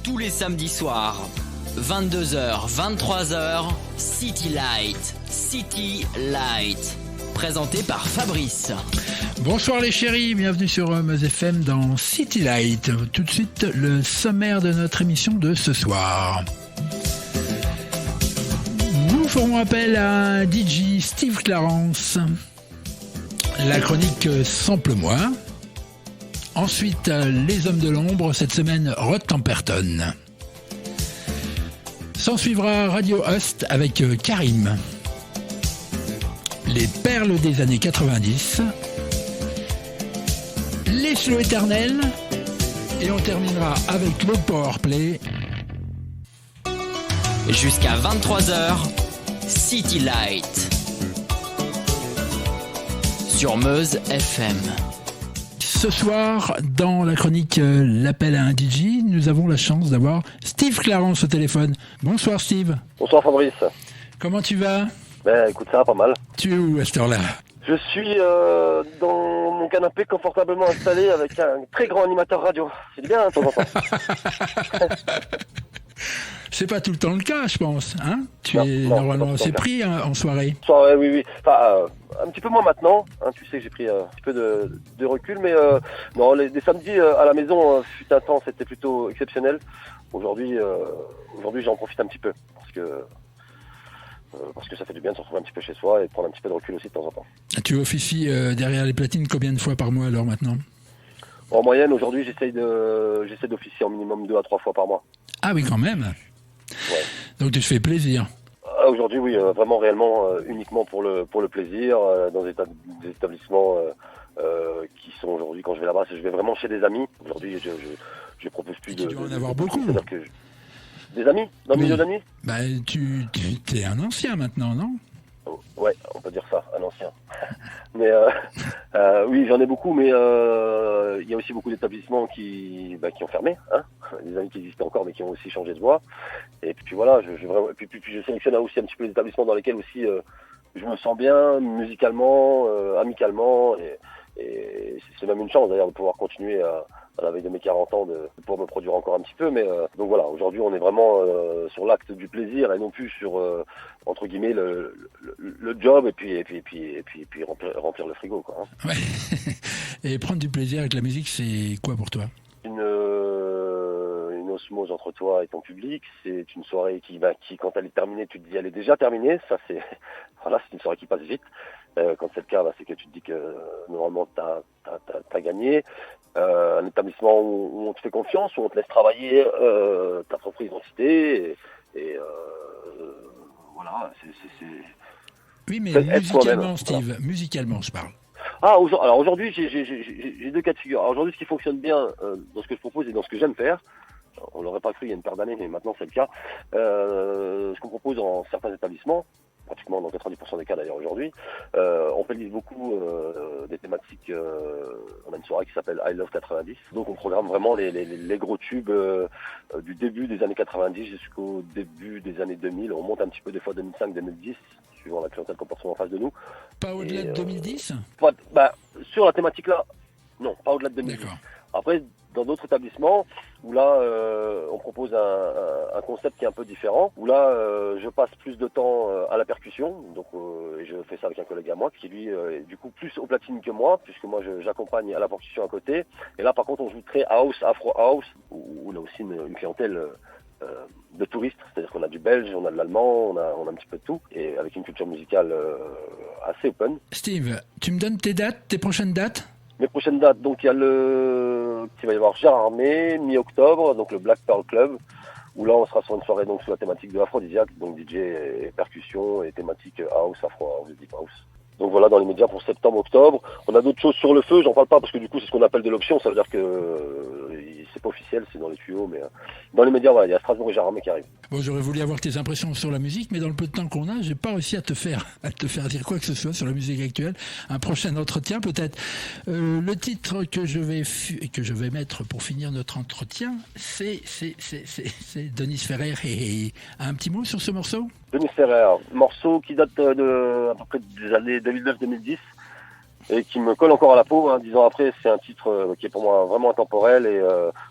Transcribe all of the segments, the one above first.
Tous les samedis soirs, 22h, 23h, City Light. City Light. Présenté par Fabrice. Bonsoir les chéris, bienvenue sur Meuse FM dans City Light. Tout de suite, le sommaire de notre émission de ce soir. Nous ferons appel à DJ Steve Clarence. La chronique Sample-moi. Ensuite, les hommes de l'ombre, cette semaine, Rod Temperton. S'en suivra Radio Host avec Karim. Les perles des années 90. Les slows éternels. Et on terminera avec le Powerplay. Jusqu'à 23h, City Light. Sur Meuse FM. Ce soir, dans la chronique L'appel à un DJ, nous avons la chance d'avoir Steve Clarence au téléphone. Bonsoir Steve. Bonsoir Fabrice. Comment tu vas ? Ben écoute, ça va pas mal. Tu es où à cette heure-là ? Je suis dans mon canapé confortablement installé avec un très grand animateur radio. C'est bien de temps en temps. C'est pas tout le temps le cas, je pense. Hein ? Tu Non, es non, normalement c'est assez pas tout le pris en soirée. Soirée, oui. Enfin, un petit peu moins maintenant. Hein, tu sais que j'ai pris un petit peu de recul. Mais non, les samedis à la maison, fut un temps, c'était plutôt exceptionnel. Aujourd'hui, j'en profite un petit peu. Parce que ça fait du bien de se retrouver un petit peu chez soi et de prendre un petit peu de recul aussi de temps en temps. Tu officies derrière les platines combien de fois par mois alors maintenant ? En moyenne, aujourd'hui, j'essaie d'officier en minimum 2 à 3 fois par mois. Ah oui, quand même. Ouais. Donc tu te fais plaisir. Aujourd'hui, oui, vraiment, réellement, uniquement pour le plaisir, dans des établissements qui sont aujourd'hui, quand je vais là-bas, je vais vraiment chez des amis. Aujourd'hui, je propose plus de... Tu dois en avoir beaucoup. C'est-à-dire que des amis, dans le milieu d'amis. Bah, tu es un ancien maintenant, non ? Ouais, on peut dire ça, un ancien. Mais oui, j'en ai beaucoup, mais il y a aussi beaucoup d'établissements qui ont fermé, hein. Des amis qui existaient encore, mais qui ont aussi changé de voie. Et puis voilà, puis je sélectionne aussi un petit peu les établissements dans lesquels aussi je me sens bien, musicalement, amicalement, et c'est même une chance d'ailleurs de pouvoir continuer à la veille de mes 40 ans de pouvoir me produire encore un petit peu. Mais donc voilà, aujourd'hui on est vraiment sur l'acte du plaisir et non plus sur entre guillemets le job et puis remplir le frigo, quoi, hein. Ouais. Et prendre du plaisir avec la musique, c'est quoi pour toi ? Une osmose entre toi et ton public. C'est une soirée qui quand elle est terminée, tu te dis elle est déjà terminée. Ça c'est c'est une soirée qui passe vite. Quand c'est le cas, c'est que tu te dis que normalement t'as gagné. Un établissement où on te fait confiance, où on te laisse travailler ta propre identité et voilà. C'est... Oui, mais musicalement, musicalement, Steve, voilà. Musicalement, je parle. Alors aujourd'hui, j'ai deux cas de figure. Alors aujourd'hui, ce qui fonctionne bien dans ce que je propose et dans ce que j'aime faire, on l'aurait pas cru il y a une paire d'années, mais maintenant c'est le cas. Ce qu'on propose dans certains établissements, pratiquement dans 90% des cas d'ailleurs aujourd'hui, on fait beaucoup des thématiques. On a une soirée qui s'appelle I Love 90, donc on programme vraiment les gros tubes du début des années 90 jusqu'au début des années 2000. On monte un petit peu des fois 2005-2010, suivant la clientèle qu'on porte en face de nous. Pas au-delà de 2010 ? Sur la thématique là, non, pas au-delà de 2010. D'accord. Après, dans d'autres établissements, où là, on propose un concept qui est un peu différent, où là, je passe plus de temps à la percussion, donc et je fais ça avec un collègue à moi, qui lui est du coup plus au platine que moi, puisque moi j'accompagne à la percussion à côté. Et là, par contre, on joue très house, afro house, où on a aussi une clientèle de touristes, c'est-à-dire qu'on a du belge, on a de l'allemand, on a un petit peu de tout, et avec une culture musicale assez open. Steve, tu me donnes tes prochaines dates ? Mes prochaines dates, donc il va y avoir Gérard Armé, mi-octobre, donc le Black Pearl Club, où là on sera sur une soirée donc sur la thématique de Aphrodisiaque, donc DJ et percussion et thématique house, afro house, deep house. Donc voilà, dans les médias pour septembre-octobre. On a d'autres choses sur le feu, j'en parle pas parce que du coup c'est ce qu'on appelle de l'option, ça veut dire que c'est pas officiel, c'est dans les tuyaux, mais dans les médias, voilà, il y a Strasbourg et Gérard Armé qui arrivent. Bon, j'aurais voulu avoir tes impressions sur la musique, mais dans le peu de temps qu'on a, j'ai pas réussi à te faire dire quoi que ce soit sur la musique actuelle. Un prochain entretien peut-être. Le titre que je vais mettre pour finir notre entretien, c'est Denis Ferrer. Et un petit mot sur ce morceau ? Denis Ferrer, morceau qui date à peu près des années 2009-2010. et qui me colle encore à la peau. 10 ans après, c'est un titre qui est pour moi vraiment intemporel et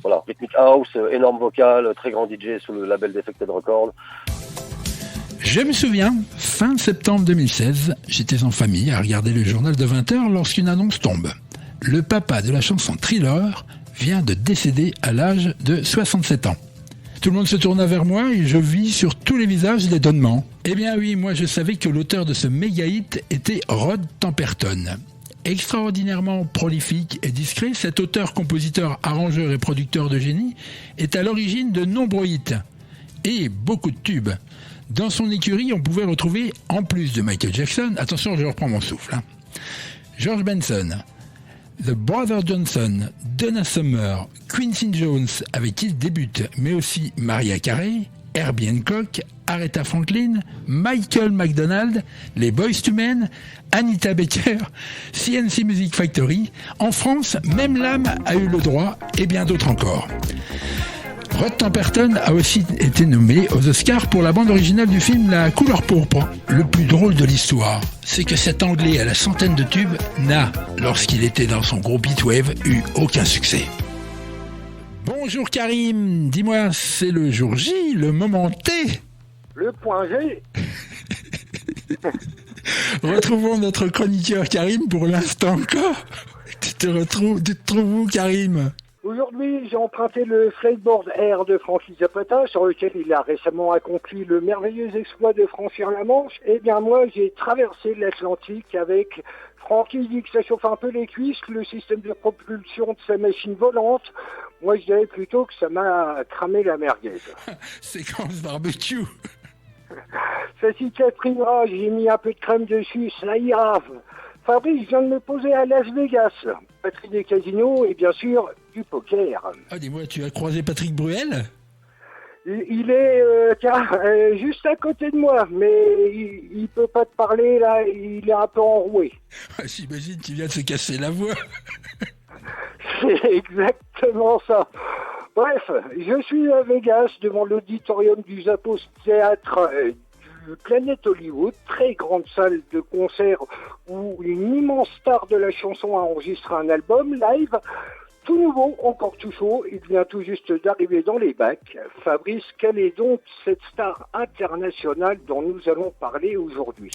voilà, rythmic house, énorme vocal, très grand DJ sous le label Defected Records. Je me souviens, fin septembre 2016, j'étais en famille à regarder le journal de 20h lorsqu'une annonce tombe. Le papa de la chanson Thriller vient de décéder à l'âge de 67 ans. Tout le monde se tourna vers moi et je vis sur tous les visages l'étonnement. Eh bien oui, moi je savais que l'auteur de ce méga hit était Rod Temperton. Extraordinairement prolifique et discret, cet auteur, compositeur, arrangeur et producteur de génie est à l'origine de nombreux hits et beaucoup de tubes. Dans son écurie, on pouvait retrouver, en plus de Michael Jackson, attention, je reprends mon souffle, George Benson, The Brothers Johnson, Donna Summer, Quincy Jones, avec qui il débute, mais aussi Mariah Carey, Herbie Hancock, Aretha Franklin, Michael McDonald, les Boyz II Men, Anita Baker, CNC Music Factory. En France, même l'âme a eu le droit, et bien d'autres encore. Rod Temperton a aussi été nommé aux Oscars pour la bande originale du film La couleur pourpre. Le plus drôle de l'histoire, c'est que cet Anglais à la centaine de tubes n'a, lorsqu'il était dans son groupe Heatwave, eu aucun succès. Bonjour Karim, dis-moi, c'est le jour J, le moment T. Le point G. Retrouvons notre chroniqueur Karim pour l'instant encore. Tu te trouves où Karim ? Aujourd'hui, j'ai emprunté le Flightboard Air de Frankie Zapata, sur lequel il a récemment accompli le merveilleux exploit de franchir la Manche. Eh bien moi, j'ai traversé l'Atlantique avec Frankie. Dit que ça chauffe un peu les cuisses, le système de propulsion de sa machine volante. Moi, je dirais plutôt que ça m'a cramé la merguez. Séquence barbecue. Ça cicatrisera, j'ai mis un peu de crème dessus, ça ira. Fabrice vient de me poser à Las Vegas. Patrick des casinos et bien sûr du poker. Ah, dis-moi, tu as croisé Patrick Bruel ? Il est juste à côté de moi, mais il peut pas te parler là, il est un peu enroué. J'imagine qu'il vient de se casser la voix. C'est exactement ça. Bref, je suis à Vegas devant l'auditorium du Zappos Théâtre du Planet Hollywood, très grande salle de concert où une immense star de la chanson a enregistré un album live. Tout nouveau, encore tout chaud, il vient tout juste d'arriver dans les bacs. Fabrice, quelle est donc cette star internationale dont nous allons parler aujourd'hui ?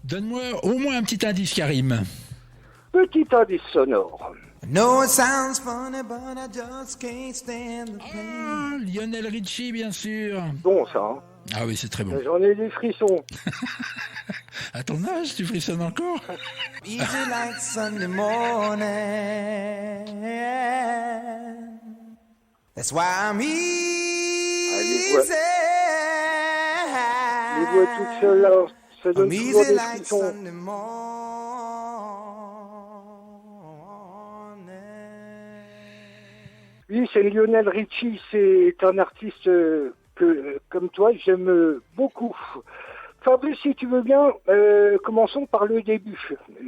Donne-moi au moins un petit indice, Karim. Petit indice sonore. No, it sounds funny, but I just can't stand the pain. Lionel Richie, bien sûr. Bon, ça, hein. Ah oui, c'est très bon. J'en ai des frissons. À ton âge, tu frissonnes encore ? Easy like Sunday morning. That's why I'm easy. Les voix toutes seules, là, ça donne I'm toujours easy des like frissons. Sunday morning. Oui, c'est Lionel Richie, c'est un artiste que, comme toi, j'aime beaucoup. Fabrice, si tu veux bien, commençons par le début.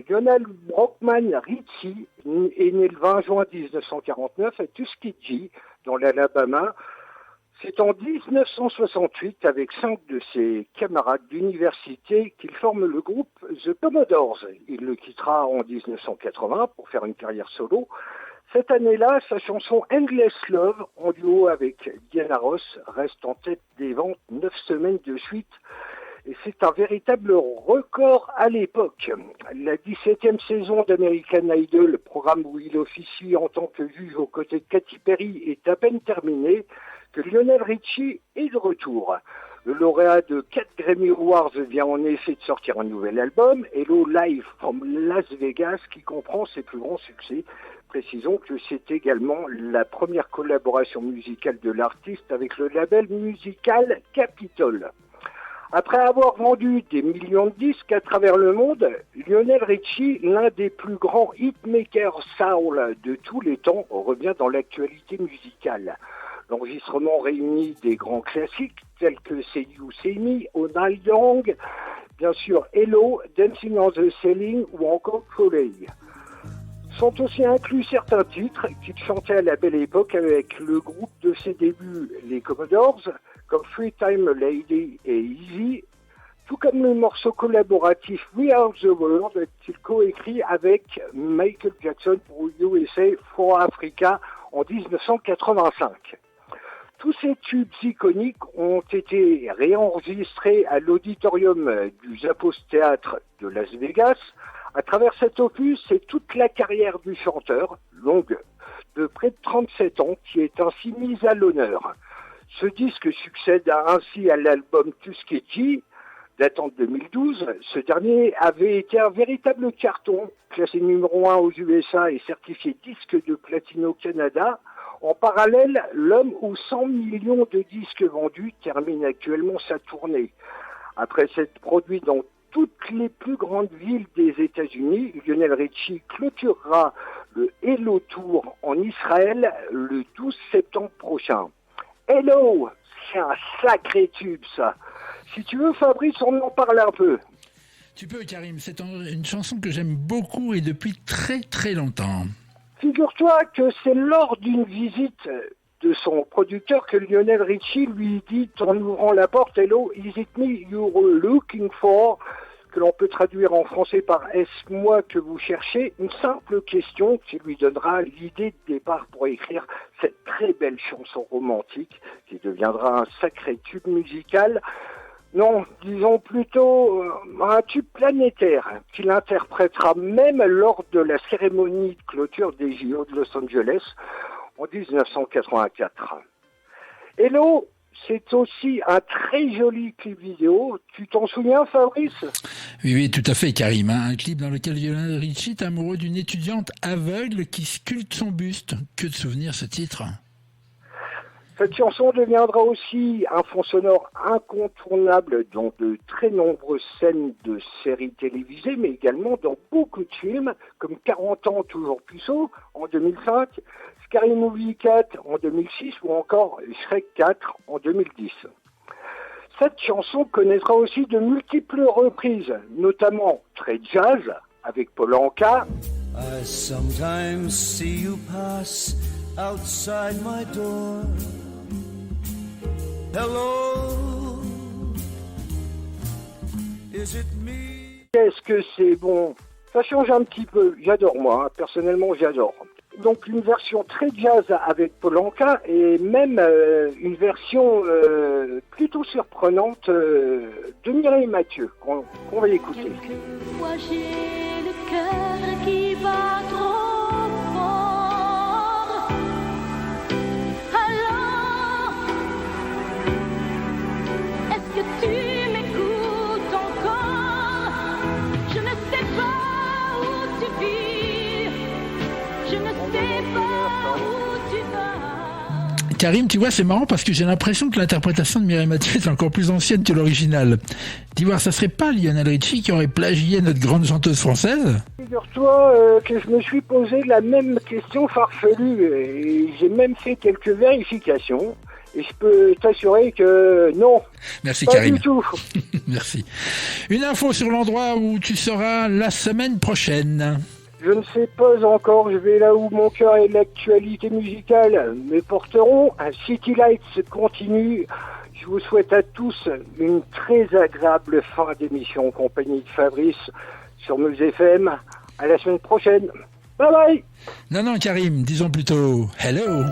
Lionel Brockman Richie est né le 20 juin 1949 à Tuskegee, dans l'Alabama. C'est en 1968, avec 5 de ses camarades d'université, qu'il forme le groupe The Commodores. Il le quittera en 1980 pour faire une carrière solo. Cette année-là, sa chanson Endless Love, en duo avec Diana Ross, reste en tête des ventes 9 semaines de suite. Et c'est un véritable record à l'époque. La 17e saison d'American Idol, programme où il officie en tant que juge aux côtés de Katy Perry, est à peine terminée que Lionel Richie est de retour. Le lauréat de 4 Grammy Awards vient en effet de sortir un nouvel album, Hello Live from Las Vegas, qui comprend ses plus grands succès. Précisons que c'est également la première collaboration musicale de l'artiste avec le label musical Capitol. Après avoir vendu des millions de disques à travers le monde, Lionel Richie, l'un des plus grands hitmakers soul de tous les temps, revient dans l'actualité musicale. L'enregistrement réunit des grands classiques tels que Say You See Me, All Night Long, bien sûr Hello, Dancing on the Ceiling ou encore Soleil. Sont aussi inclus certains titres qu'il chantait à la belle époque avec le groupe de ses débuts, les Commodores, comme Free Time Lady et Easy, Tout comme le morceau collaboratif We Are the World, qu'il coécrit avec Michael Jackson pour USA for Africa en 1985. Tous ces tubes iconiques ont été réenregistrés à l'auditorium du Zappos Theatre de Las Vegas. À travers cet opus, c'est toute la carrière du chanteur, longue de près de 37 ans, qui est ainsi mise à l'honneur. Ce disque succède ainsi à l'album Tuskegee, datant de 2012. Ce dernier avait été un véritable carton, classé numéro 1 aux USA et certifié disque de platine au Canada. En parallèle, l'homme aux 100 millions de disques vendus termine actuellement sa tournée. Après s'être produit dans toutes les plus grandes villes des États-Unis, Lionel Richie clôturera le Hello Tour en Israël le 12 septembre prochain. Hello, c'est un sacré tube ça. Si tu veux Fabrice, on en parle un peu. Tu peux Karim, c'est une chanson que j'aime beaucoup et depuis très très longtemps. Figure-toi que c'est lors d'une visite de son producteur que Lionel Richie lui dit en ouvrant la porte « Hello, is it me you're looking for ?» que l'on peut traduire en français par « Est-ce moi que vous cherchez ?» Une simple question qui lui donnera l'idée de départ pour écrire cette très belle chanson romantique qui deviendra un sacré tube musical. Non, disons plutôt un tube planétaire qu'il interprétera même lors de la cérémonie de clôture des JO de Los Angeles en 1984. Hello, c'est aussi un très joli clip vidéo. Tu t'en souviens, Fabrice ? Oui, tout à fait, Karim. Un clip dans lequel Lionel Richie est amoureux d'une étudiante aveugle qui sculpte son buste. Que de souvenirs, ce titre. Cette chanson deviendra aussi un fond sonore incontournable dans de très nombreuses scènes de séries télévisées, mais également dans beaucoup de films, comme 40 ans toujours puceau en 2005, Scary Movie 4 en 2006 ou encore Shrek 4 en 2010. Cette chanson connaîtra aussi de multiples reprises, notamment très jazz avec Paul Anka. I sometimes see you pass outside my door. Hello, is it me? Qu'est-ce que c'est bon? Ça change un petit peu, j'adore moi, personnellement j'adore. Donc une version très jazz avec Paul Anka et même une version plutôt surprenante de Mireille Mathieu qu'on va écouter. Quelquefois j'ai le cœur qui bat trop fort. Alors, est-ce que tu m'écoutes encore? Je ne sais pas où tu vis, je ne sais pas où tu vas. Karim, tu vois, c'est marrant parce que j'ai l'impression que l'interprétation de Mireille Mathieu est encore plus ancienne que l'original. Tu vois, ça serait pas Lionel Richie qui aurait plagié notre grande chanteuse française? Figure-toi que je me suis posé la même question farfelue et j'ai même fait quelques vérifications et je peux t'assurer que non. Merci pas Karim. du tout. Merci. Une info sur l'endroit où tu seras la semaine prochaine. Je ne sais pas encore, je vais là où mon cœur et l'actualité musicale me porteront. Un City Lights continue. Je vous souhaite à tous une très agréable fin d'émission en compagnie de Fabrice sur Meuse FM. À la semaine prochaine. Bye bye. Non, Karim, disons plutôt hello.